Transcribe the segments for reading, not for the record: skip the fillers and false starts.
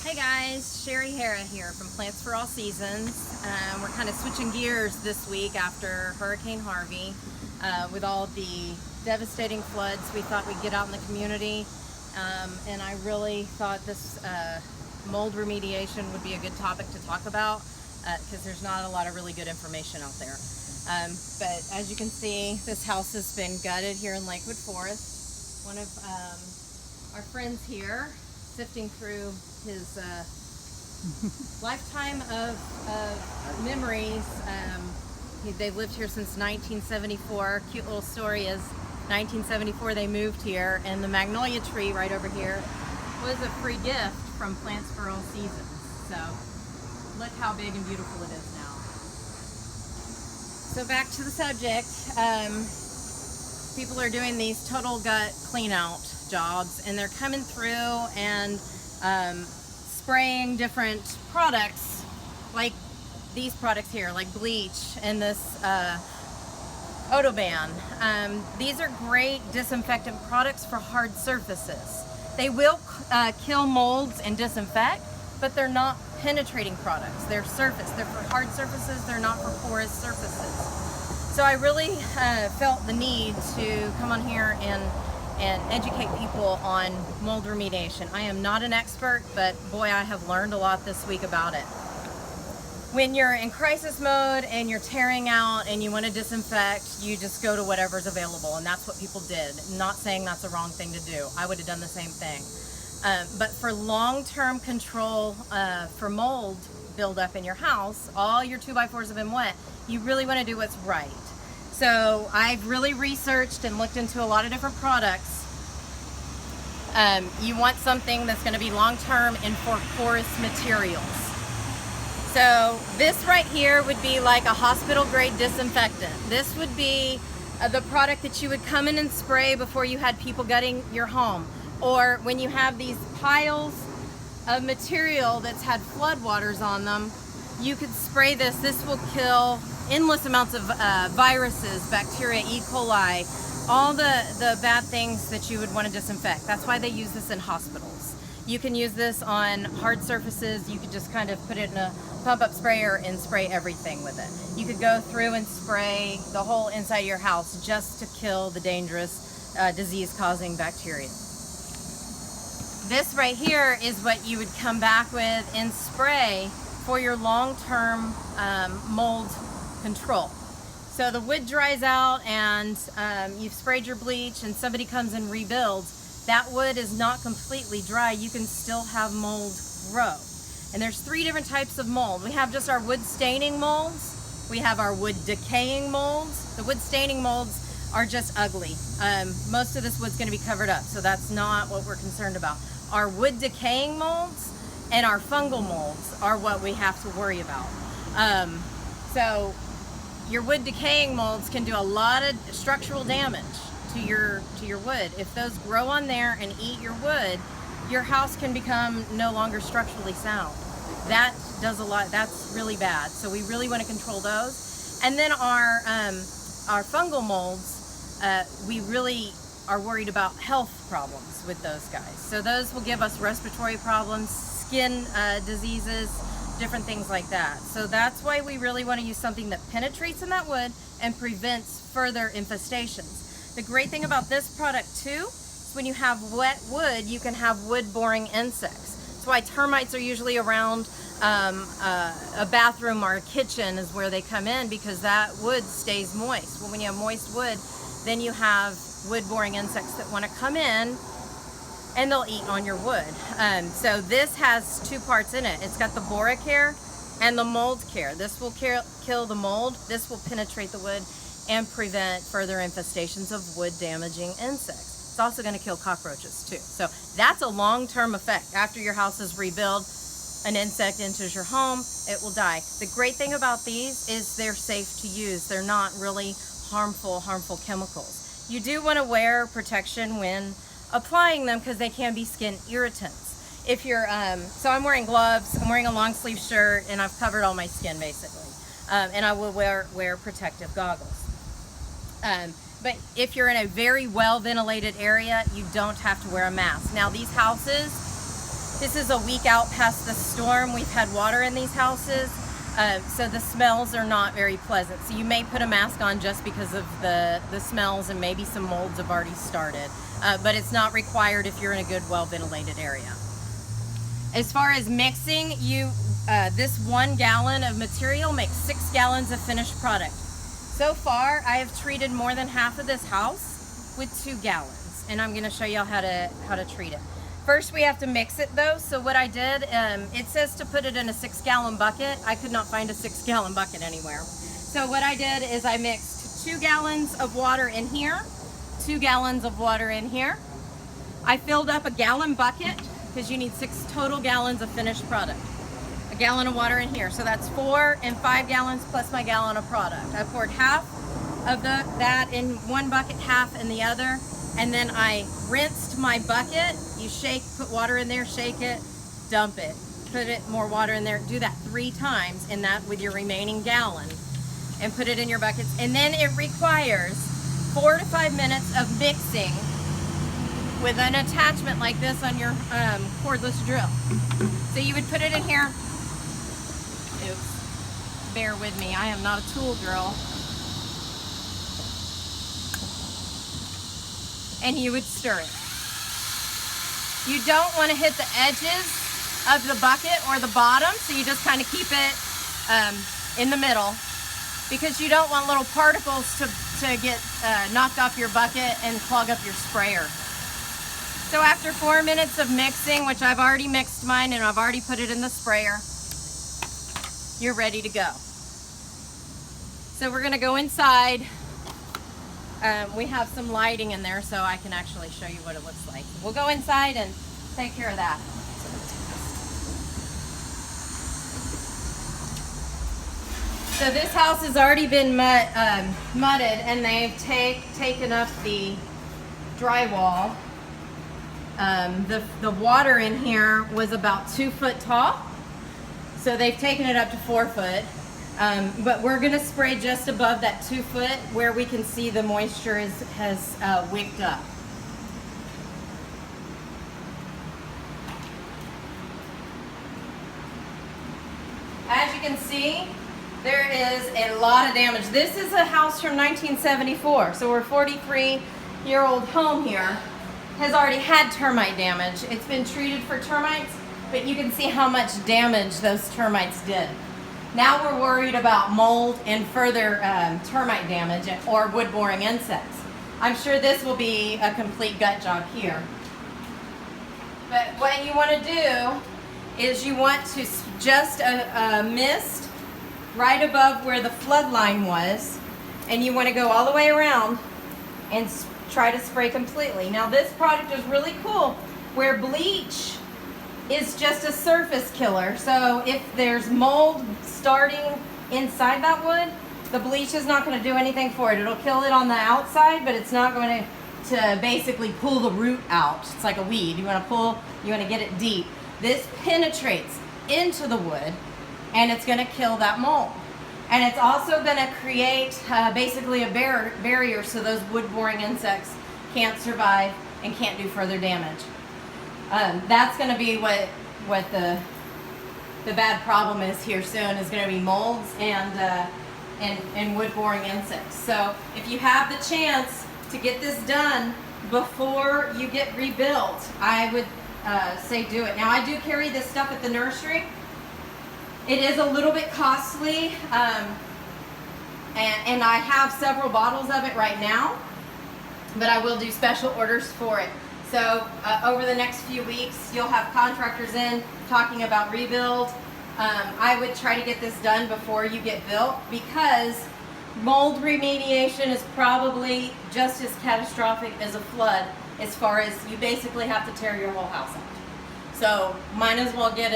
Hey guys, Sherri here from Plants for All Seasons. We're kind of switching gears this week after Hurricane Harvey. With all the devastating floods, we thought we'd get out in the community, and I really thought this mold remediation would be a good topic to talk about because there's not a lot of really good information out there. But as you can see, this house has been gutted here in Lakewood Forest. One of our friends here, sifting through his lifetime of memories. They've lived here since 1974. Cute little story is 1974 they moved here, and the magnolia tree right over here was a free gift from Plants for All Seasons. So look how big and beautiful it is now. So back to the subject. People are doing these total gut clean out jobs, and they're coming through and spraying different products like these products here, like bleach and this Odoban. These are great disinfectant products for hard surfaces. They will kill molds and disinfect, but they're not penetrating products. They're surface. They're for hard surfaces. They're not for porous surfaces. So I really felt the need to come on here and educate people on mold remediation. I am not an expert, but boy, I have learned a lot this week about it. When you're in crisis mode and you're tearing out and you want to disinfect, you just go to whatever's available, and that's what people did. Not saying that's a wrong thing to do. I would have done the same thing. But for long-term control for mold buildup in your house, all your 2x4s have been wet, you really want to do what's right. So I've really researched and looked into a lot of different products. You want something that's going to be long-term and for porous materials. So this right here would be like a hospital-grade disinfectant. This would be the product that you would come in and spray before you had people gutting your home. Or when you have these piles of material that's had floodwaters on them, you could spray this. This will kill endless amounts of viruses, bacteria, E. coli, all the bad things that you would want to disinfect. That's why they use this in hospitals. You can use this on hard surfaces. You could just kind of put it in a pump-up sprayer and spray everything with it. You could go through and spray the whole inside of your house just to kill the dangerous disease-causing bacteria. This right here is what you would come back with and spray for your long-term mold control. So the wood dries out and you've sprayed your bleach and somebody comes and rebuilds. That wood is not completely dry. You can still have mold grow. And there's 3 different types of mold. We have just our wood staining molds. We have our wood decaying molds. The wood staining molds are just ugly. Most of this wood's going to be covered up, so that's not what we're concerned about. Our wood decaying molds and our fungal molds are what we have to worry about. So your wood decaying molds can do a lot of structural damage to your wood. If those grow on there and eat your wood, your house can become no longer structurally sound. That does a lot. That's really bad. So we really want to control those. And then our fungal molds, we really are worried about health problems with those guys. So those will give us respiratory problems, skin diseases, different things like that. So that's why we really want to use something that penetrates in that wood and prevents further infestations. The great thing about this product too is when you have wet wood, you can have wood-boring insects. That's why termites are usually around a bathroom or a kitchen is where they come in, because that wood stays moist. Well, when you have moist wood, then you have wood-boring insects that want to come in and they'll eat on your wood. So this has 2 parts in it. It's got the Bora-Care and the mold care. This will kill the mold. This will penetrate the wood and prevent further infestations of wood-damaging insects. It's also going to kill cockroaches too. So that's a long-term effect. After your house is rebuilt, an insect enters your home, it will die. The great thing about these is they're safe to use. They're not really harmful chemicals. You do want to wear protection when applying them because they can be skin irritants. If you're, so I'm wearing gloves, I'm wearing a long sleeve shirt, and I've covered all my skin basically. And I will wear protective goggles. But if you're in a very well ventilated area, you don't have to wear a mask. Now these houses This is a week out past the storm. We've had water in these houses, so the smells are not very pleasant. So you may put a mask on just because of the smells, and maybe some molds have already started. But it's not required if you're in a good, well-ventilated area. As far as mixing, this 1 gallon of material makes 6 gallons of finished product. So far, I have treated more than half of this house with 2 gallons, and I'm going to show you how to treat it. First, we have to mix it though. So what I did, it says to put it in a 6-gallon bucket. I could not find a 6-gallon bucket anywhere. So what I did is I mixed 2 gallons of water in here, 2 gallons of water in here. I filled up a gallon bucket because you need 6 total gallons of finished product. A gallon of water in here. So that's 4 and 5 gallons plus my gallon of product. I poured half of that in one bucket, half in the other. And then I rinsed my bucket. You shake, put water in there, shake it, dump it. Put more water in there. Do that 3 times in that with your remaining gallon. And put it in your buckets. And then it requires 4 to 5 minutes of mixing with an attachment like this on your cordless drill. So you would put it in here. Oops. Bear with me. I am not a tool girl. And you would stir it. You don't want to hit the edges of the bucket or the bottom, so you just kind of keep it in the middle, because you don't want little particles to get knocked off your bucket and clog up your sprayer. So after 4 minutes of mixing, which I've already mixed mine and I've already put it in the sprayer, you're ready to go. So we're going to go inside. We have some lighting in there, so I can actually show you what it looks like. We'll go inside and take care of that. So this house has already been mudded, and they've taken up the drywall. The water in here was about 2 foot tall, so they've taken it up to 4 foot. But we're going to spray just above that 2 foot where we can see the moisture has wicked up. As you can see, there is a lot of damage. This is a house from 1974, so we're 43-year-old home here. Has already had termite damage. It's been treated for termites, but you can see how much damage those termites did. Now we're worried about mold and further termite damage or wood-boring insects. I'm sure this will be a complete gut job here. But what you want to do is you want to just a mist right above where the flood line was, and you want to go all the way around and try to spray completely. Now this product is really cool, where bleach is just a surface killer. So if there's mold starting inside that wood, the bleach is not going to do anything for it. It'll kill it on the outside, but it's not going to basically pull the root out. It's like a weed. You want to get it deep. This penetrates into the wood, and it's going to kill that mold. And it's also going to create basically a barrier so those wood-boring insects can't survive and can't do further damage. That's going to be what the bad problem is here soon, is going to be molds and wood-boring insects. So if you have the chance to get this done before you get rebuilt, I would say do it. Now I do carry this stuff at the nursery. It is a little bit costly, and I have several bottles of it right now, but I will do special orders for it. So over the next few weeks, you'll have contractors in talking about rebuild. I would try to get this done before you get built, because mold remediation is probably just as catastrophic as a flood, as far as you basically have to tear your whole house out. So might as well get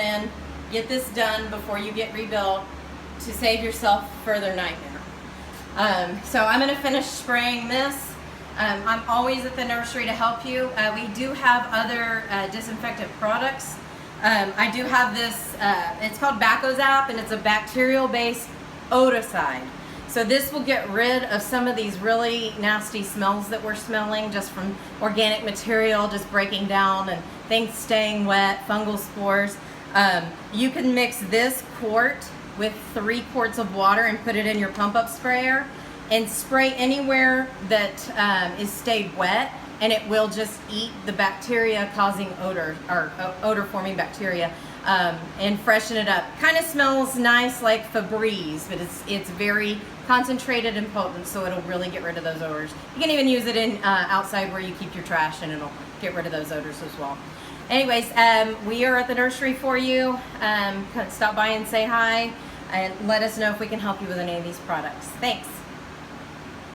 this done before you get rebuilt to save yourself further nightmare. So I'm going to finish spraying this. I'm always at the nursery to help you. We do have other disinfectant products. I do have this, it's called Bac-a-Zap, and it's a bacterial-based oticide. So this will get rid of some of these really nasty smells that we're smelling just from organic material just breaking down and things staying wet, fungal spores. You can mix this quart with 3 quarts of water and put it in your pump up sprayer and spray anywhere that is stayed wet, and it will just eat the bacteria causing odor, or odor forming bacteria, and freshen it up. Kind of smells nice like Febreze, but it's very concentrated and potent, so it'll really get rid of those odors. You can even use it in outside where you keep your trash, and it'll get rid of those odors as well. Anyways, we are at the nursery for you. Stop by and say hi, and let us know if we can help you with any of these products. Thanks.